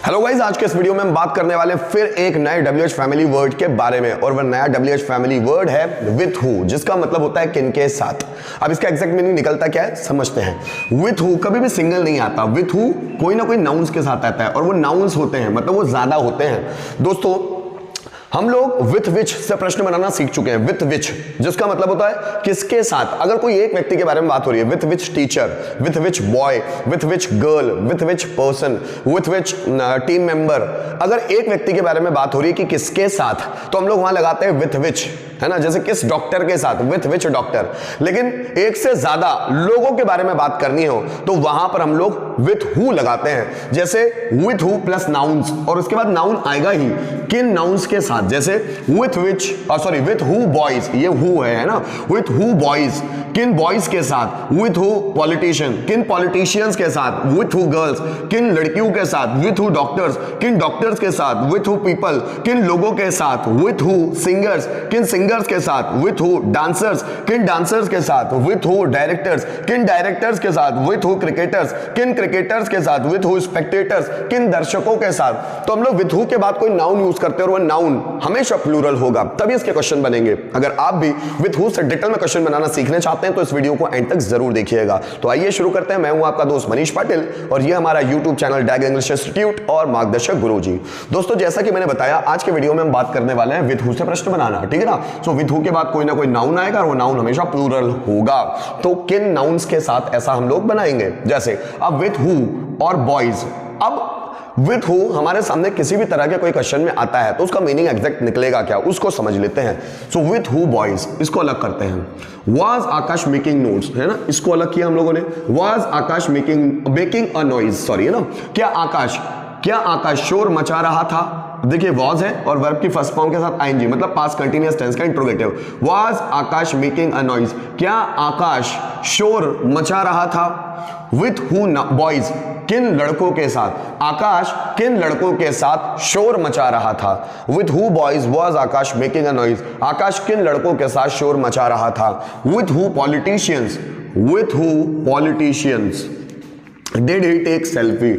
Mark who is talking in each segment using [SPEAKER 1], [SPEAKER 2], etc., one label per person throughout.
[SPEAKER 1] Hello guys, आज के इस वीडियो में हम बात करने वाले फिर एक नए WH फैमिली वर्ड के बारे में। और वह नया WH फैमिली वर्ड है विथ हु, जिसका मतलब होता है किन के साथ। अब इसका एग्जैक्ट मीनिंग निकलता क्या है समझते हैं। विथ हु कभी भी सिंगल नहीं आता, विथ हु कोई ना कोई नाउन्स के साथ आता है और वो नाउन्स होते हैं, मतलब वो ज्यादा होते हैं। दोस्तों हम लोग विथ विच से प्रश्न बनाना सीख चुके हैं। विथ विच जिसका मतलब होता है किसके साथ। अगर कोई एक व्यक्ति के बारे में बात हो रही है, with which teacher, with which boy, with which girl, with which person, with which team member, अगर एक व्यक्ति के बारे में बात हो रही है कि किसके साथ, तो हम लोग वहां लगाते हैं विथ विच, है ना। जैसे किस डॉक्टर के साथ, विथ विच डॉक्टर। लेकिन एक से ज्यादा लोगों के बारे में बात करनी हो तो वहां पर हम लोग विथ हु लगाते हैं। जैसे विथ हु प्लस नाउन्स, और उसके बाद नाउन आएगा ही किन नाउन्स के साथ। जैसे with which sorry with who boys, ये हु है ना। विथ हु बॉयज, किन बॉयज के साथ। विथ हु पॉलिटिशियन, किन पॉलिटिशियंस के साथ। विथ हु गर्ल्स, किन लड़कियों के साथ। विथ हु डॉक्टर्स, किन डॉक्टर्स के साथ। विथ हु पीपल, किन लोगों के साथ। विथ हु सिंगर्स, किन सिंगर्स के साथ। विथ हु डांसर्स, किन डांसर्स के साथ। विथ हु डायरेक्टर्स, किन डायरेक्टर्स के साथ। विथ हु क्रिकेटर्स, किन क्रिकेटर्स के साथ। विथ हु स्पेक्टेटर्स, किन दर्शकों के साथ। तो हम लोग विथ हु के बाद कोई नाउन यूज करते हैं और वह नाउन हमेशा प्लूरल होगा, तभी इसके क्वेश्चन बनेंगे। अगर आप भी विथ हु से डिटेल में क्वेश्चन बनाना सीखने चाहते हैं तो इस वीडियो को एंड तक जरूर देखिएगा। तो आइए शुरू करते हैं। मैं हूं आपका दोस्त मनीष पाटिल और ये हमारा यूट्यूब चैनल डैग इंग्लिश इंस्टीट्यूट और मार्गदर्शक गुरुजी। दोस्तों जैसा कि मैंने बताया, आज के वीडियो में हम बात करने वाले हैं विथ हु से प्रश्न बनाना, ठीक है ना। सो विथ हु के बाद कोई ना कोई नाउन आएगा और वो नाउन हमेशा प्लूरल होगा। तो किन नाउन्स के साथ ऐसा हम लोग बनाएंगे। जैसे अब विथ हु और बॉयज। अब विथ हु हमारे सामने किसी भी तरह के कोई क्वेश्चन में आता है तो उसका मीनिंग एग्जैक्ट निकलेगा क्या, उसको समझ लेते हैं। सो विथ हु बॉयज, इसको अलग करते हैं। वाज आकाश मेकिंग नोट्स, है ना, इसको अलग किया हम लोगों ने। Was Akash making a noise, sorry, है ना। क्या आकाश शोर मचा रहा था। देखिए वाज है और वर्ब की फर्स्ट फॉर्म के साथ आईएनजी, मतलब पास्ट कंटीन्यूअस टेंस का interrogative. Was Akash making a noise, क्या आकाश शोर मचा रहा था। विथ हु बॉयज, किन लड़कों के साथ। आकाश किन लड़कों के साथ शोर मचा रहा था। With who boys was Akash making a noise, Akash किन लड़कों के साथ शोर मचा रहा था। With who politicians, with who politicians did he take selfie.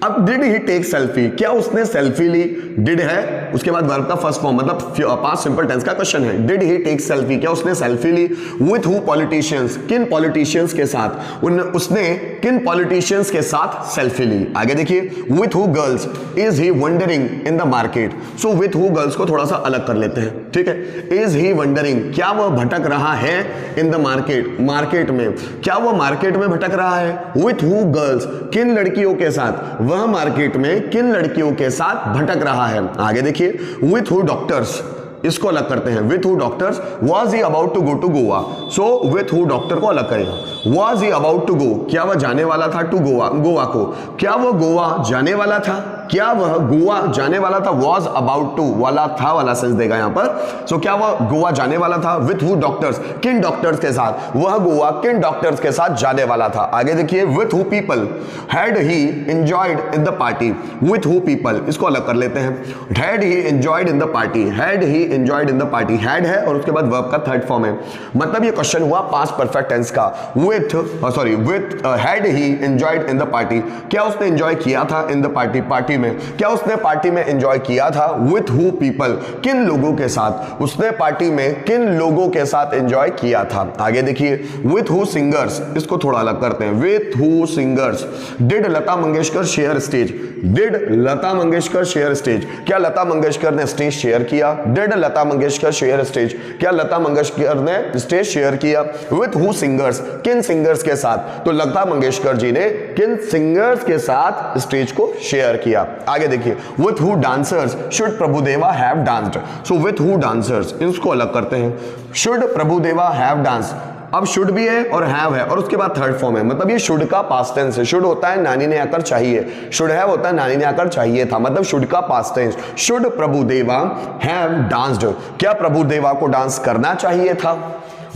[SPEAKER 1] अब डिड ही टेक सेल्फी, क्या उसने सेल्फी ली। डिड है, उसके बाद वर्ब का फर्स्ट फॉर्म, मतलब पास्ट सिंपल टेंस का क्वेश्चन है। डिड ही टेक सेल्फी, क्या उसने सेल्फी ली। विथ हु पॉलिटिशियंस, किन पॉलिटिशियंस के साथ। उसने किन पॉलिटिशियंस के साथ सेल्फी ली। आगे देखिए, with who girls is he wondering in the market. So with who girls को थोड़ा सा अलग कर लेते हैं, ठीक है। इज ही वंडरिंग, क्या वह भटक रहा है। इन द मार्केट, मार्केट में, क्या वह मार्केट में भटक रहा है। विथ हु गर्ल्स, किन लड़कियों के साथ, वह मार्केट में किन लड़कियों के साथ भटक रहा है। आगे देखिए, विथ हु डॉक्टर्स, इसको अलग करते हैं। With who doctors was he about to go to Goa. So with who doctor को अलग करेगा। Was he about to go, क्या वह जाने वाला था टू गोवा, गोवा को। क्या वह गोवा जाने वाला था, क्या वह गोवा जाने वाला था। वाज अबाउट टू वाला था वाला सेंस देगा यहां पर। सो क्या वह गोवा जाने वाला था। विथ हु डॉक्टर्स, किन डॉक्टर्स के साथ, वह गोवा किन डॉक्टर्स के साथ जाने वाला था। आगे देखिए, with who people had he enjoyed in the party. With who people, इसको अलग कर लेते हैं। Had he enjoyed in the party, had he enjoyed in the party, had है और उसके बाद वर्ब का थर्ड फॉर्म है, मतलब ये क्वेश्चन हुआ पास्ट परफेक्ट टेंस का। With had he enjoyed in the party, क्या उसने एंजॉय किया था इन द पार्टी, पार्टी में, क्या उसने पार्टी में एंजॉय किया था। विथ हु पीपल, किन लोगों के साथ, उसने पार्टी में किन लोगों के साथ एंजॉय किया था। आगे देखिए, विथ हु सिंगर्स, इसको थोड़ा अलग करते हैं। With who singers did Lata Mangeshkar share stage. Did Lata Mangeshkar share stage, क्या लता मंगेशकर ने स्टेज शेयर किया। Did Lata Mangeshkar share stage, क्या लता मंगेशकर ने स्टेज शेयर किया। विथ हु सिंगर्स, किन सिंगर्स के साथ, तो लता मंगेशकर जी ने किन सिंगर्स के साथ स्टेज को शेयर किया। आगे देखिए, with who dancers should Prabhudeva have danced. So with who dancers, इसको अलग करते हैं। शुड प्रभुदेवा हैव डांस, अब शुड भी है और हैव है और उसके बाद थर्ड फॉर्म है, मतलब ये शुड का पास्ट टेंस है। शुड होता है नानी ने आकर चाहिए, शुड हैव होता है नानी ने आकर चाहिए था, मतलब शुड का past tense. Should Prabhudeva have danced, क्या प्रभुदेवा को डांस करना चाहिए था।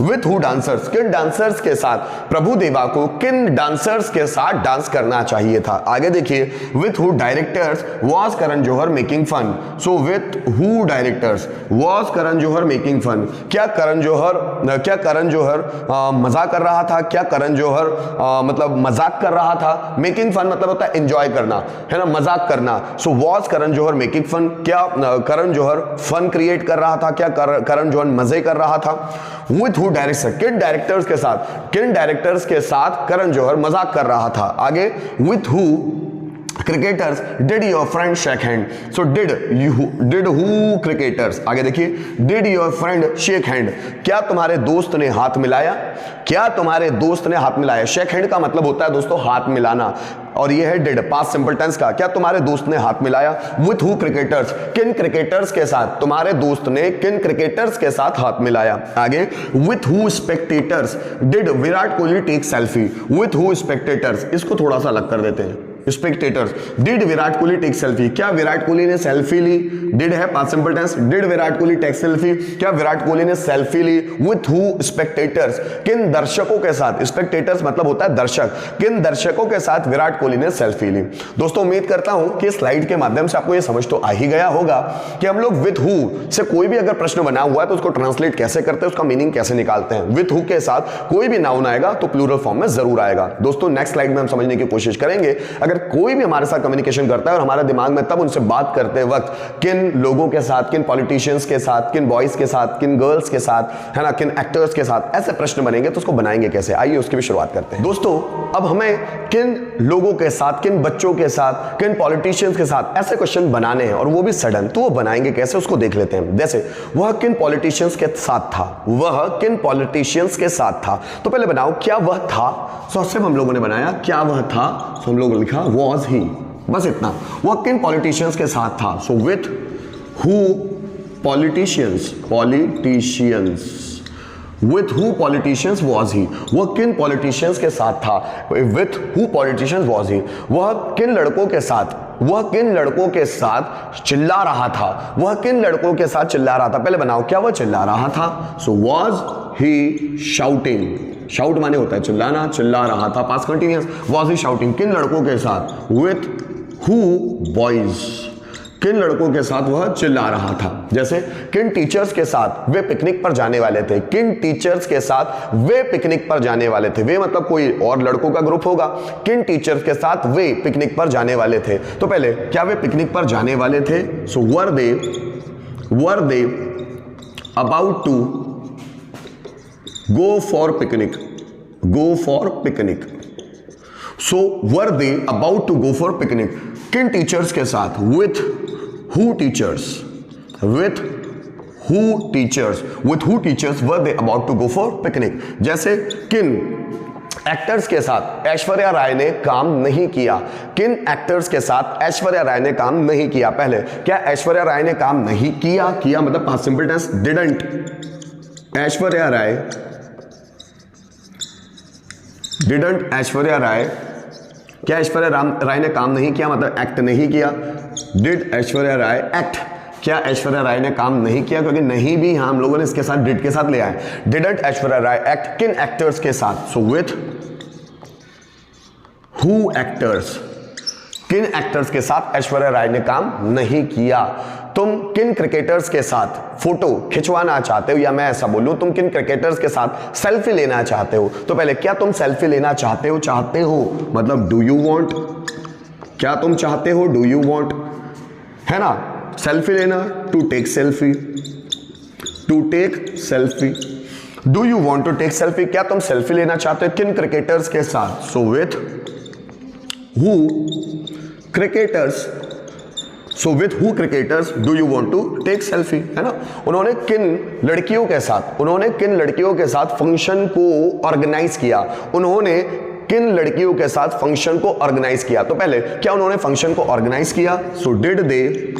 [SPEAKER 1] विथ हु डांसर्स, किन डांसर्स के साथ प्रभु देवा को किन डांसर्स के साथ डांस करना चाहिए था। आगे देखिए, with who directors was Karan Johar making fun. So with who directors was Karan Johar making fun, क्या करण जौहर मजाक कर रहा था, क्या करण जौहर मतलब मजाक कर रहा था। मेकिंग फन मतलब होता है एंजॉय करना, है ना, मजाक करना। So was Karan Johar making fun, क्या करण जौहर फन क्रिएट कर रहा था, क्या करण जौहर मजे कर रहा था। विथ हु डायरेक्टर, किन डायरेक्टर्स के साथ करण जौहर मजाक कर रहा था। आगे, with who cricketers did your friend shake hand. So did who cricketers, आगे देखिए, did your friend shake hand, क्या तुम्हारे दोस्त ने हाथ मिलाया, क्या तुम्हारे दोस्त ने हाथ मिलाया। शेक हैंड का मतलब होता है दोस्तों हाथ मिलाना, और ये है डिड, पास्ट सिंपल टेंस का, क्या तुम्हारे दोस्त ने हाथ मिलाया। विथ हु क्रिकेटर्स, किन क्रिकेटर्स के साथ तुम्हारे दोस्त ने किन क्रिकेटर्स के साथ हाथ मिलाया। आगे, with who spectators did Virat Kohli take selfie. With who spectators, इसको थोड़ा सा अलग कर देते हैं, spectators, did Virat Kohli take selfie, क्या विराट कोहली ने सेल्फी ली। डिड है past simple tense, did Virat Kohli take selfie, क्या विराट कोहली ने सेल्फी ली। विथ हु स्पेक्टेटर्स, किन दर्शकों के साथ, स्पेक्टेटर्स मतलब होता है दर्शक, किन दर्शकों के साथ विराट कोहली ने सेल्फी ली। दोस्तों उम्मीद करता हूं कि स्लाइड के माध्यम से आपको यह समझ तो आ ही गया होगा कि हम लोग विथ हु से कोई भी अगर प्रश्न बना हुआ है तो उसको ट्रांसलेट कैसे करते हैं, उसका मीनिंग कैसे निकालते हैं। विथ हु के साथ कोई भी नाउन आएगा तो प्लूरल फॉर्म में जरूर आएगा। दोस्तों नेक्स्ट स्लाइड में हम समझने की कोशिश करेंगे, अगर कोई भी हमारे साथ कम्युनिकेशन करता है और हमारे दिमाग में तब उनसे बात करते वक्त किन लोगों के साथ, किन पॉलिटिशियंस के साथ, किन बॉयज के साथ, किन गर्ल्स के साथ, है ना, किन एक्टर्स के साथ ऐसे प्रश्न बनेंगे तो उसको बनाएंगे कैसे। आइए उसकी भी शुरुआत करते हैं। दोस्तों अब हमें किन लोगों के साथ, किन बच्चों के साथ, किन पॉलिटिशियंस के साथ ऐसे क्वेश्चन बनाने हैं और वो भी सडन, तो वो बनाएंगे कैसे उसको देख लेते हैं। जैसे वह किन पॉलिटिशियंस के साथ था, वह किन पॉलिटिशियंस के साथ था, तो पहले बनाओ क्या वह था। सो सिर्फ हम लोगों ने बनाया क्या वह था, सो हम लोगों ने लिखा वॉज ही, बस इतना। वह किन पॉलिटिशियंस के साथ था, सो with who politicians, with who politicians was he, वह किन पॉलिटिशियंस के साथ था। With who politicians was he, वह किन लड़कों के साथ, वह किन लड़कों के साथ चिल्ला रहा था, वह किन लड़कों के साथ चिल्ला रहा था। पहले बनाओ क्या वह चिल्ला रहा था, so was he shouting, shout माने होता है चिल्लाना, चिल्ला रहा था, past continuous, was he shouting, किन लड़कों के साथ। विथ हु बॉयज, किन लड़कों के साथ वह चिल्ला रहा था। जैसे किन टीचर्स के साथ वे पिकनिक पर जाने वाले थे, किन टीचर्स के साथ वे पिकनिक पर जाने वाले थे। वे मतलब कोई और लड़कों का ग्रुप होगा, किन टीचर्स के साथ वे पिकनिक पर जाने वाले थे। तो पहले क्या वे पिकनिक पर जाने वाले थे, so were they about to go for picnic, go for picnic. So were they about to go for picnic, किन टीचर्स के साथ। With who teachers, with who teachers were they about to go for picnic. जैसे किन actors के साथ ऐश्वर्या राय ने काम नहीं किया, किन एक्टर्स के साथ ऐश्वर्या राय ने काम नहीं किया। पहले क्या ऐश्वर्या राय ने काम नहीं किया, किया मतलब past simple tense, didn't Aishwarya Rai, didn't Aishwarya Rai, क्या ऐश्वर्या राय ने काम नहीं किया मतलब एक्ट नहीं किया। डिड ऐश्वर्या राय एक्ट, क्या ऐश्वर्या राय ने काम नहीं किया, क्योंकि नहीं भी हम लोगों ने इसके साथ डिड के साथ ले आए। डिडंट ऐश्वर्या राय एक्ट किन एक्टर्स के साथ, सो विथ हु एक्टर्स, किन एक्टर्स के साथ ऐश्वर्या राय ने काम नहीं किया। तुम किन क्रिकेटर्स के साथ फोटो खिंचवाना चाहते हो, या मैं ऐसा बोलूं तुम किन क्रिकेटर्स के साथ सेल्फी लेना चाहते हो। तो पहले क्या तुम सेल्फी लेना चाहते हो मतलब डू यू वांट, क्या तुम चाहते हो, डू यू वांट, है ना, सेल्फी लेना, to take selfie, to take selfie. Do you want to take selfie, क्या तुम सेल्फी लेना चाहते हो किन क्रिकेटर्स के साथ, so with who cricketers, so with who cricketers do you want to take selfie, है ना। उन्होंने किन लड़कियों के साथ, उन्होंने किन लड़कियों के साथ फंक्शन को ऑर्गेनाइज किया, उन्होंने किन लड़कियों के साथ फंक्शन को ऑर्गेनाइज किया। तो पहले क्या उन्होंने फंक्शन को ऑर्गेनाइज किया, so did they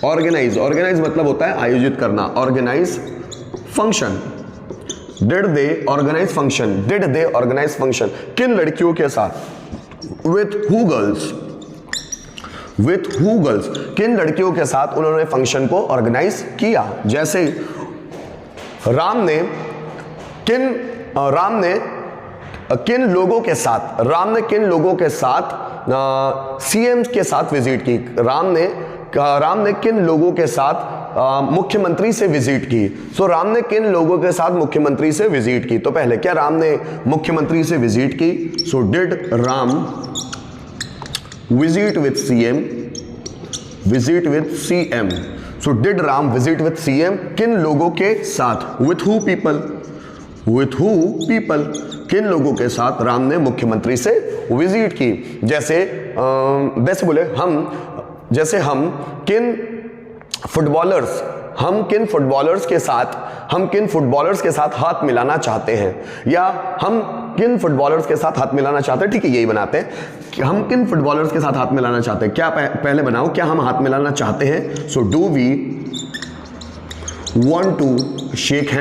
[SPEAKER 1] organise, organise मतलब होता है आयोजित करना, organise function, did they organise function, did they organise function किन लड़कियों के साथ। With who girls, with who girls, किन लड़कियों के साथ उन्होंने फंक्शन को ऑर्गेनाइज किया। जैसे राम ने किन लोगों के साथ सीएम के साथ विजिट की। राम ने किन लोगों के साथ मुख्यमंत्री से विजिट की। सो राम ने किन लोगों के साथ मुख्यमंत्री से विजिट की। तो पहले क्या राम ने मुख्यमंत्री से विजिट की। So did Ram visit with CM. So did Ram visit with CM, किन लोगों के साथ, विथ हु पीपल, किन लोगों के साथ राम ने मुख्यमंत्री से विजिट की। जैसे बोले हम किन फुटबॉलर्स के साथ हाथ मिलाना चाहते हैं, या हम किन फुटबॉलर्स के साथ हाथ मिलाना चाहते हैं। ठीक है, यही बनाते हैं कि हम किन फुटबॉलर्स के साथ हाथ मिलाना चाहते हैं। क्या पहले बनाओ, क्या हम हाथ मिलाना चाहते हैं। So do we want to shake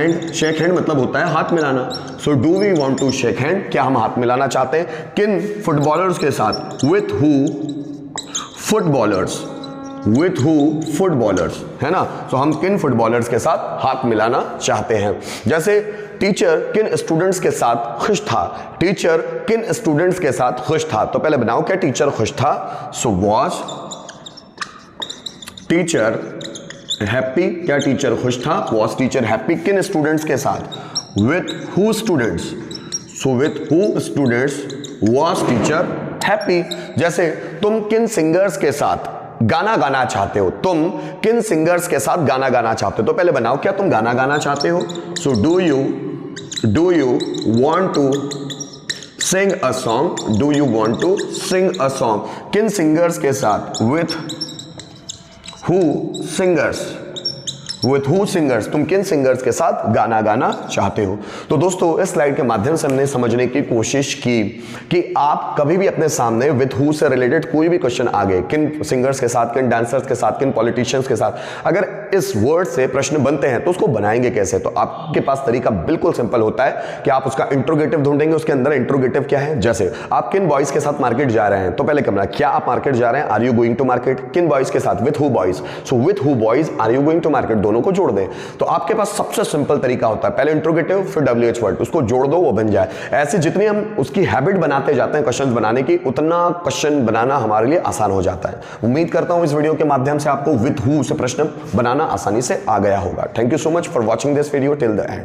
[SPEAKER 1] hand मतलब होता है हाथ मिलाना। So do we want to shake hand, क्या हम हाथ मिलाना चाहते हैं किन फुटबॉलर्स के साथ। with who फुटबॉलर्स, है ना। सो हम किन फुटबॉलर्स के साथ हाथ मिलाना चाहते हैं। जैसे टीचर किन स्टूडेंट्स के साथ खुश था। तो पहले बनाओ, क्या टीचर खुश था। सो was टीचर हैप्पी, क्या टीचर खुश था। was टीचर हैप्पी किन स्टूडेंट्स के साथ। with who students, so with who students was teacher happy. जैसे तुम किन सिंगर्स के साथ गाना गाना चाहते हो। तो पहले बनाओ, क्या तुम गाना गाना चाहते हो। So do you want to sing a song, किन सिंगर्स के साथ। with who singers, तुम किन सिंगर्स के साथ गाना गाना चाहते हो। तो दोस्तों, इस स्लाइड के माध्यम से हमने समझने की कोशिश की कि आप कभी भी अपने सामने विथ हु से रिलेटेड कोई भी क्वेश्चन आ गए, किन सिंगर्स के साथ, किन डांसर्स के साथ, किन पॉलिटिशियंस के साथ, अगर इस वर्ड से प्रश्न बनते हैं तो उसको बनाएंगे कैसे। तो आपके पास तरीका बिल्कुल सिंपल होता है कि आप उसका इंट्रोगेटिव ढूंढेंगे। उसके अंदर इंट्रोगेटिव क्या है। जैसे आप किन बॉयज के साथ मार्केट जा रहे हैं, तो पहले क्या आप मार्केट जा रहे हैं। Are you going to market. किन बॉयज के साथ, with who boys. So with who boys are you going to market, दोनों को जोड़ दें। तो आपके पास सबसे सिंपल तरीका होता है, पहले इंट्रोगेटिव फिर WH वर्ड, उसको जोड़ दो, वो बन जाए। ऐसे जितनी हम उसकी हैबिट बनाते जाते हैं क्वेश्चन बनाने की, उतना क्वेश्चन बनाना हमारे लिए आसान हो जाता है। उम्मीद करता हूं इस वीडियो के माध्यम से आपको विथ हु से प्रश्न बनाना आसानी से आ गया होगा। Thank you so much for watching this video till the end.